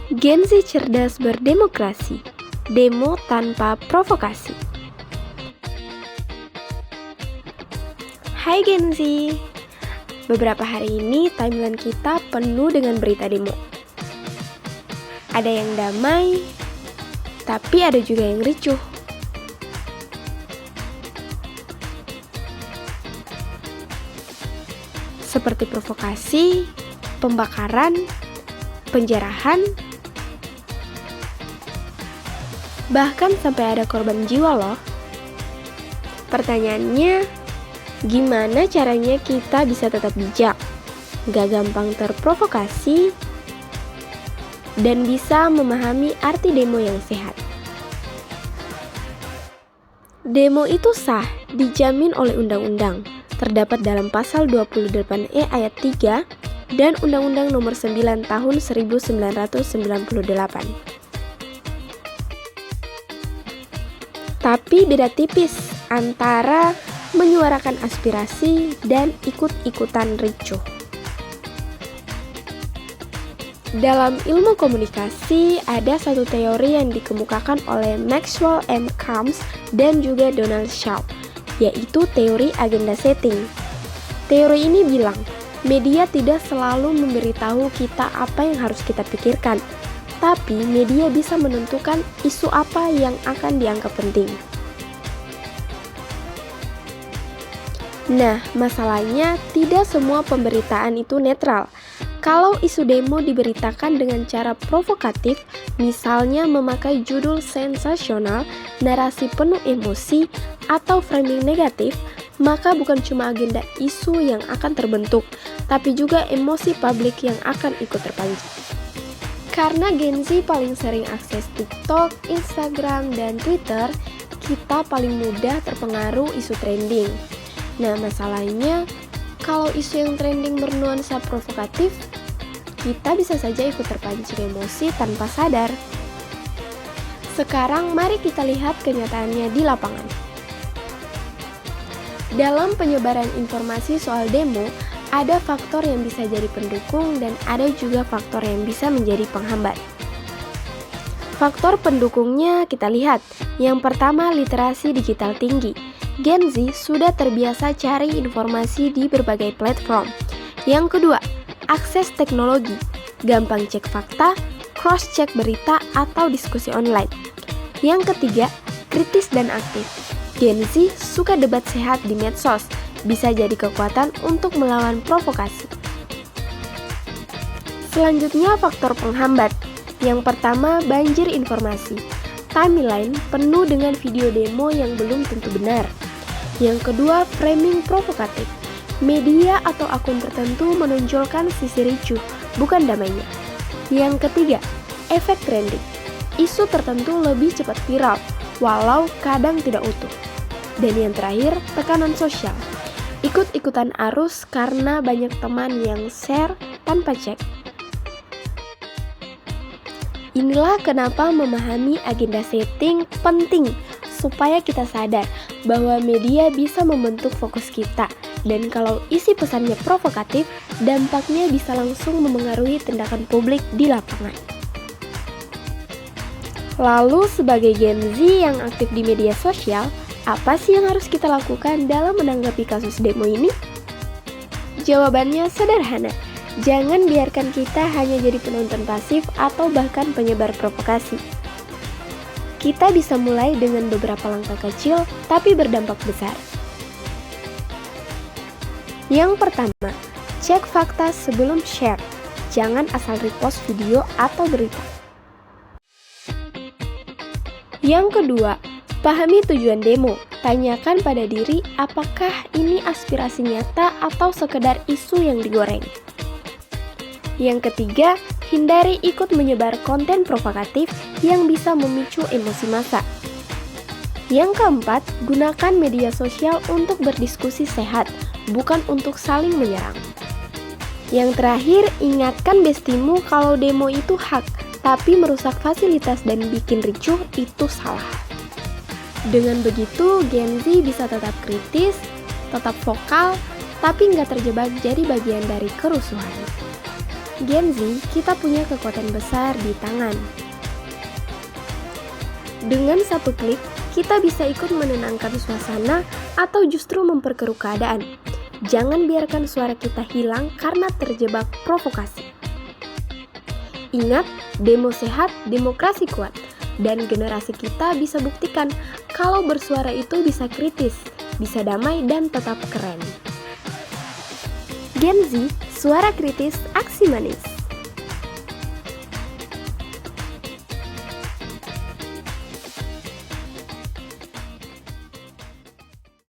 Gen Z cerdas berdemokrasi. Demo tanpa provokasi. Hai Gen Z. Beberapa hari ini timeline kita penuh dengan berita demo. Ada yang damai, tapi ada juga yang ricuh. Seperti provokasi, pembakaran, penjarahan, bahkan sampai ada korban jiwa loh. Pertanyaannya, gimana caranya kita bisa tetap bijak, gak gampang terprovokasi, dan bisa memahami arti demo yang sehat? Demo itu sah, dijamin oleh undang-undang. Terdapat dalam pasal 28E ayat 3 dan Undang-Undang Nomor 9 Tahun 1998. Tapi beda tipis antara menyuarakan aspirasi dan ikut-ikutan ricuh. Dalam ilmu komunikasi, ada satu teori yang dikemukakan oleh Maxwell M. Combs dan juga Donald Shaw, yaitu teori agenda setting. Teori ini bilang, media tidak selalu memberitahu kita apa yang harus kita pikirkan, tapi media bisa menentukan isu apa yang akan dianggap penting. Nah, masalahnya tidak semua pemberitaan itu netral. Kalau isu demo diberitakan dengan cara provokatif, misalnya memakai judul sensasional, narasi penuh emosi, atau framing negatif, maka bukan cuma agenda isu yang akan terbentuk, tapi juga emosi publik yang akan ikut terpancing. Karena Gen Z paling sering akses TikTok, Instagram, dan Twitter, kita paling mudah terpengaruh isu trending. Nah, masalahnya, kalau isu yang trending bernuansa provokatif, kita bisa saja ikut terpancing emosi tanpa sadar. Sekarang mari kita lihat kenyataannya di lapangan. Dalam penyebaran informasi soal demo, ada faktor yang bisa jadi pendukung dan ada juga faktor yang bisa menjadi penghambat. Faktor pendukungnya kita lihat. Yang pertama, literasi digital tinggi. Gen Z sudah terbiasa cari informasi di berbagai platform. Yang kedua, akses teknologi. Gampang cek fakta, cross-check berita, atau diskusi online. Yang ketiga, kritis dan aktif. Gen Z suka debat sehat di medsos, bisa jadi kekuatan untuk melawan provokasi. Selanjutnya, faktor penghambat. Yang pertama, banjir informasi. Timeline penuh dengan video demo yang belum tentu benar. Yang kedua, framing provokatif. Media atau akun tertentu menonjolkan sisi ricuh, bukan damainya. Yang ketiga, efek trending. Isu tertentu lebih cepat viral, walau kadang tidak utuh. Dan yang terakhir, tekanan sosial. Ikut-ikutan arus karena banyak teman yang share tanpa cek. Inilah kenapa memahami agenda setting penting, supaya kita sadar bahwa media bisa membentuk fokus kita. Dan kalau isi pesannya provokatif, dampaknya bisa langsung memengaruhi tindakan publik di lapangan. Lalu sebagai Gen Z yang aktif di media sosial, apa sih yang harus kita lakukan dalam menanggapi kasus demo ini? Jawabannya sederhana, jangan biarkan kita hanya jadi penonton pasif atau bahkan penyebar provokasi. Kita bisa mulai dengan beberapa langkah kecil, tapi berdampak besar. Yang pertama, cek fakta sebelum share. Jangan asal repost video atau berita. Yang kedua, pahami tujuan demo. Tanyakan pada diri apakah ini aspirasi nyata atau sekedar isu yang digoreng. Yang ketiga, hindari ikut menyebar konten provokatif yang bisa memicu emosi massa. Yang keempat, gunakan media sosial untuk berdiskusi sehat, bukan untuk saling menyerang. Yang terakhir, ingatkan bestimu kalau demo itu hak, tapi merusak fasilitas dan bikin ricuh itu salah. Dengan begitu, Gen Z bisa tetap kritis, tetap vokal, tapi nggak terjebak jadi bagian dari kerusuhan. Gen Z, kita punya kekuatan besar di tangan. Dengan satu klik, kita bisa ikut menenangkan suasana atau justru memperkeruh keadaan. Jangan biarkan suara kita hilang karena terjebak provokasi. Ingat, demo sehat, demokrasi kuat. Dan generasi kita bisa buktikan kalau bersuara itu bisa kritis, bisa damai, dan tetap keren. Gen Z, suara kritis, aksi manis.